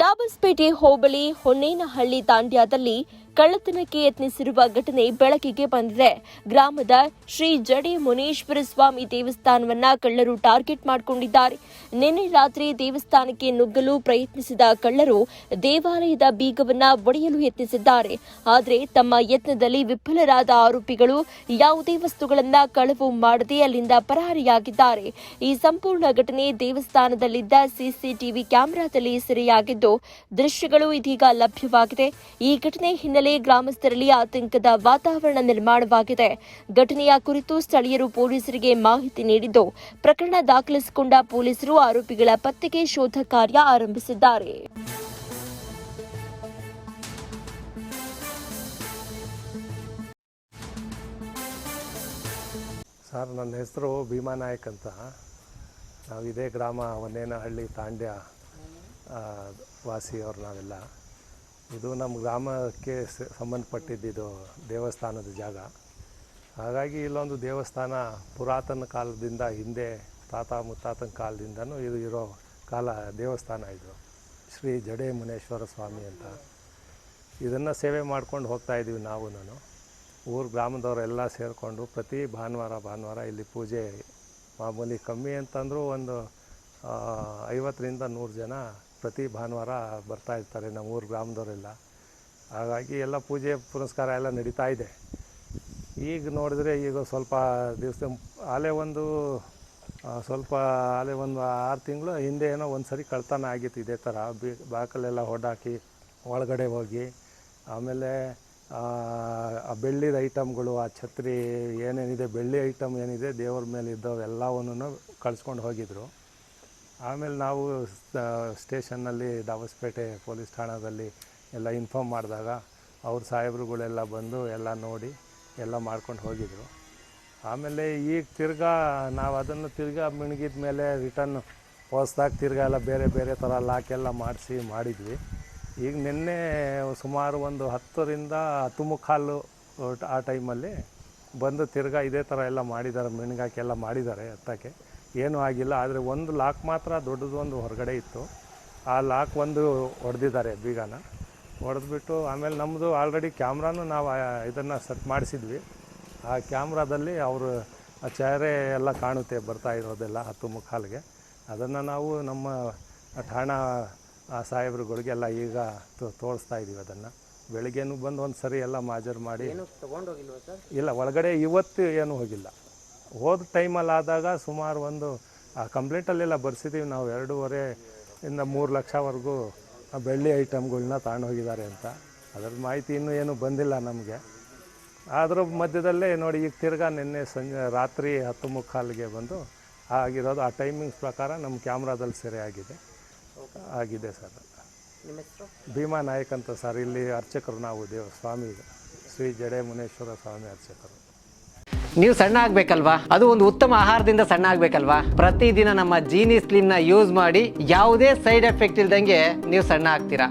ದಾಬಸ್ಪೇಟೆ ಹೋಬಳಿ ಹೊನ್ನೇನಹಳ್ಳಿ ತಾಂಡ್ಯದಲ್ಲಿ ಕಳ್ಳತನಕ್ಕೆ ಯತ್ನಿಸಿರುವ ಘಟನೆ ಬೆಳಕಿಗೆ ಬಂದಿದೆ. ಗ್ರಾಮದ ಶ್ರೀ ಜಡೆ ಮುನೇಶ್ವರ ಸ್ವಾಮಿ ದೇವಸ್ಥಾನವನ್ನ ಕಳ್ಳರು ಟಾರ್ಗೆಟ್ ಮಾಡಿಕೊಂಡಿದ್ದಾರೆ. ನಿನ್ನೆ ರಾತ್ರಿ ದೇವಸ್ಥಾನಕ್ಕೆ ನುಗ್ಗಲು ಪ್ರಯತ್ನಿಸಿದ ಕಳ್ಳರು ದೇವಾಲಯದ ಬೀಗವನ್ನ ಒಡೆಯಲು ಯತ್ನಿಸಿದ್ದಾರೆ. ಆದರೆ ತಮ್ಮ ಯತ್ನದಲ್ಲಿ ವಿಫಲರಾದ ಆರೋಪಿಗಳು ಯಾವುದೇ ವಸ್ತುಗಳನ್ನ ಕಳವು ಮಾಡದೆ ಅಲ್ಲಿಂದ ಪರಾರಿಯಾಗಿದ್ದಾರೆ. ಈ ಸಂಪೂರ್ಣ ಘಟನೆ ದೇವಸ್ಥಾನದಲ್ಲಿದ್ದ ಸಿಸಿಟಿವಿ ಕ್ಯಾಮೆರಾದಲ್ಲಿ ಸೆರೆಯಾಗಿದ್ದು ದೃಶ್ಯಗಳು ಇದೀಗ ಲಭ್ಯವಾಗಿದೆ. ಈ ಘಟನೆ ಹಿನ್ನೆಲೆ ಗ್ರಾಮಸ್ಥರಲ್ಲಿ ಆತಂಕದ ವಾತಾವರಣ ನಿರ್ಮಾಣವಾಗಿದೆ. ಘಟನೆಯ ಕುರಿತು ಸ್ಥಳೀಯರು ಪೊಲೀಸರಿಗೆ ಮಾಹಿತಿ ನೀಡಿದ್ದು ಪ್ರಕರಣ ದಾಖಲಿಸಿಕೊಂಡ ಪೊಲೀಸರು ಆರೋಪಿಗಳ ಪತ್ತೆಗೆ ಶೋಧ ಕಾರ್ಯ ಆರಂಭಿಸಿದ್ದಾರೆ. ಸರ್, ನನ್ನ ಹೆಸರು ಭೀಮಾ ನಾಯಕ್ ಅಂತ. ನಾವು ಇದೇ ಗ್ರಾಮ ಹೊನ್ನೇನಹಳ್ಳಿ ತಾಂಡ್ಯ ವಾಸಿಯವರು ನಾವೆಲ್ಲ. ಇದು ನಮ್ಮ ಗ್ರಾಮಕ್ಕೆ ಸಂಬಂಧಪಟ್ಟಿದ್ದು ದೇವಸ್ಥಾನದ ಜಾಗ. ಹಾಗಾಗಿ ಇಲ್ಲೊಂದು ದೇವಸ್ಥಾನ ಪುರಾತನ ಕಾಲದಿಂದ ಹಿಂದೆ ತಾತ ಮುತ್ತಾತನ ಕಾಲದಿಂದನೂ ಇದು ಇರೋ ದೇವಸ್ಥಾನ ಇದು ಶ್ರೀ ಜಡೆ ಮುನೇಶ್ವರ ಸ್ವಾಮಿ ಅಂತ. ಇದನ್ನು ಸೇವೆ ಮಾಡ್ಕೊಂಡು ಹೋಗ್ತಾಯಿದ್ದೀವಿ ನಾವು. ಊರು ಗ್ರಾಮದವರೆಲ್ಲ ಸೇರಿಕೊಂಡು ಪ್ರತಿ ಭಾನುವಾರ ಇಲ್ಲಿ ಪೂಜೆ ಮಾಮೂಲಿ ಕಮ್ಮಿ ಅಂತಂದರೂ ಒಂದು 50ರಿಂದ 100 ಜನ ಪ್ರತಿ ಭಾನುವಾರ ಬರ್ತಾಯಿರ್ತಾರೆ ನಮ್ಮ ಊರು ಗ್ರಾಮದವರೆಲ್ಲ. ಹಾಗಾಗಿ ಎಲ್ಲ ಪೂಜೆ ಪುನಸ್ಕಾರ ಎಲ್ಲ ನಡೀತಾ ಇದೆ. ಈಗ ನೋಡಿದ್ರೆ ಈಗ ಸ್ವಲ್ಪ ದಿವಸ ಆಲೆ ಒಂದು 6 ತಿಂಗಳು ಹಿಂದೆ ಏನೋ ಒಂದು ಸರಿ ಕಳ್ತನ ಆಗಿತ್ತು ಇದೇ ಥರ. ಬಾಕಲೆಲ್ಲ ಹೊಡಾಕಿ ಒಳಗಡೆ ಹೋಗಿ ಆಮೇಲೆ ಆ ಬೆಳ್ಳಿದ ಐಟಮ್ಗಳು, ಆ ಛತ್ರಿ ಏನೇನಿದೆ, ಬೆಳ್ಳಿ ಐಟಮ್ ಏನಿದೆ ದೇವ್ರ ಮೇಲೆ ಇದ್ದವೆಲ್ಲವನ್ನೂ ಕಳಿಸ್ಕೊಂಡು ಹೋಗಿದ್ರು. ಆಮೇಲೆ ನಾವು ಸ್ಟೇಷನ್ನಲ್ಲಿ ದಾಬಸ್ಪೇಟೆ ಪೊಲೀಸ್ ಠಾಣದಲ್ಲಿ ಎಲ್ಲ ಇನ್ಫಾರ್ಮ್ ಮಾಡಿದಾಗ ಅವ್ರ ಸಾಹೇಬ್ರುಗಳೆಲ್ಲ ಬಂದು ಎಲ್ಲ ನೋಡಿ ಎಲ್ಲ ಮಾಡ್ಕೊಂಡು ಹೋಗಿದ್ರು. ಆಮೇಲೆ ಈಗ ನಾವು ಅದನ್ನು ಮಿಣಗಿದ ಮೇಲೆ ರಿಟರ್ನ್ ಹೊಸ್ದಾಗಿ ಎಲ್ಲ ಬೇರೆ ಥರ ಲಾಕೆಲ್ಲ ಮಾಡಿದ್ವಿ. ಈಗ ನಿನ್ನೆ ಸುಮಾರು ಒಂದು 10ರಿಂದ 10:15 ಆ ಟೈಮಲ್ಲಿ ಬಂದು ಇದೇ ಥರ ಎಲ್ಲ ಮಾಡಿದ್ದಾರೆ. ಮಿಣಗಾಕೆಲ್ಲ ಮಾಡಿದ್ದಾರೆ. ಹತ್ತಕ್ಕೆ ಏನೂ ಆಗಿಲ್ಲ. ಆದರೆ ಒಂದು ಲಾಕ್ ಮಾತ್ರ ದೊಡ್ಡದು ಒಂದು ಹೊರಗಡೆ ಇತ್ತು. ಆ ಲಾಕ್ ಒಂದು ಹೊಡೆದಿದ್ದಾರೆ, ಬೀಗನ ಹೊಡೆದ್ಬಿಟ್ಟು. ಆಮೇಲೆ ನಮ್ಮದು ಆಲ್ರೆಡಿ ಕ್ಯಾಮ್ರಾನು ನಾವು ಇದನ್ನು ಸೆಟ್ ಮಾಡಿಸಿದ್ವಿ. ಆ ಕ್ಯಾಮ್ರಾದಲ್ಲಿ ಅವರು ಆ ಚಹರೆ ಎಲ್ಲ ಕಾಣುತ್ತೆ ಬರ್ತಾ ಇರೋದೆಲ್ಲ 10:15ಗೆ. ಅದನ್ನು ನಾವು ನಮ್ಮ ಠಾಣಾ ಸಾಹೇಬ್ರುಗಳಿಗೆಲ್ಲ ಈಗ ತೋರಿಸ್ತಾ ಇದ್ದೀವಿ. ಅದನ್ನು ಬೆಳಿಗ್ಗೆನೂ ಬಂದು ಒಂದು ಸರಿ ಎಲ್ಲ ಮಾಜರ್ ಮಾಡಿ. ಇಲ್ಲ, ಒಳಗಡೆ ಇವತ್ತು ಏನೂ ಹೋಗಿಲ್ಲ. ಹೋದ ಟೈಮಲ್ಲಿ ಆದಾಗ ಸುಮಾರು ಒಂದು ಕಂಪ್ಲೇಂಟಲ್ಲೆಲ್ಲ ಬರ್ಸಿದ್ದೀವಿ ನಾವು. 2.5ರಿಂದ 3 ಲಕ್ಷವರೆಗೂ ಬೆಳ್ಳಿ ಐಟಮ್ಗಳನ್ನ ತಗೊಂಡೋಗಿದ್ದಾರೆ ಅಂತ. ಅದರ ಮಾಹಿತಿ ಇನ್ನೂ ಏನೂ ಬಂದಿಲ್ಲ ನಮಗೆ. ಅದರ ಮಧ್ಯದಲ್ಲೇ ನೋಡಿ ಈಗ ನಿನ್ನೆ ರಾತ್ರಿ 10:15ಗೆ ಬಂದು ಆಗಿರೋದು. ಆ ಟೈಮಿಂಗ್ಸ್ ಪ್ರಕಾರ ನಮ್ಮ ಕ್ಯಾಮ್ರಾದಲ್ಲಿ ಸೆರೆ ಆಗಿದೆ ಸರ್. ನಿಮ್ಮ ಹೆಸರು? ಭೀಮಾ ನಾಯಕ್ ಅಂತ ಸರ್. ಇಲ್ಲಿ ಅರ್ಚಕರು ನಾವು ಸ್ವಾಮಿ ಶ್ರೀ ಜಡೆ ಮುನೇಶ್ವರ ಸ್ವಾಮಿ ಅರ್ಚಕರು. ನೀವು ಸಣ್ಣ ಆಗ್ಬೇಕಲ್ವಾ? ಅದು ಒಂದು ಉತ್ತಮ ಆಹಾರದಿಂದ ಸಣ್ಣ ಆಗ್ಬೇಕಲ್ವಾ? ಪ್ರತಿದಿನ ನಮ್ಮ ಜೀನಿ ಸ್ಲಿಮ್ನ ಯೂಸ್ ಮಾಡಿ ಯಾವುದೇ ಸೈಡ್ ಎಫೆಕ್ಟ್ ಇಲ್ದಂಗೆ ನೀವು ಸಣ್ಣ ಆಗ್ತೀರಾ.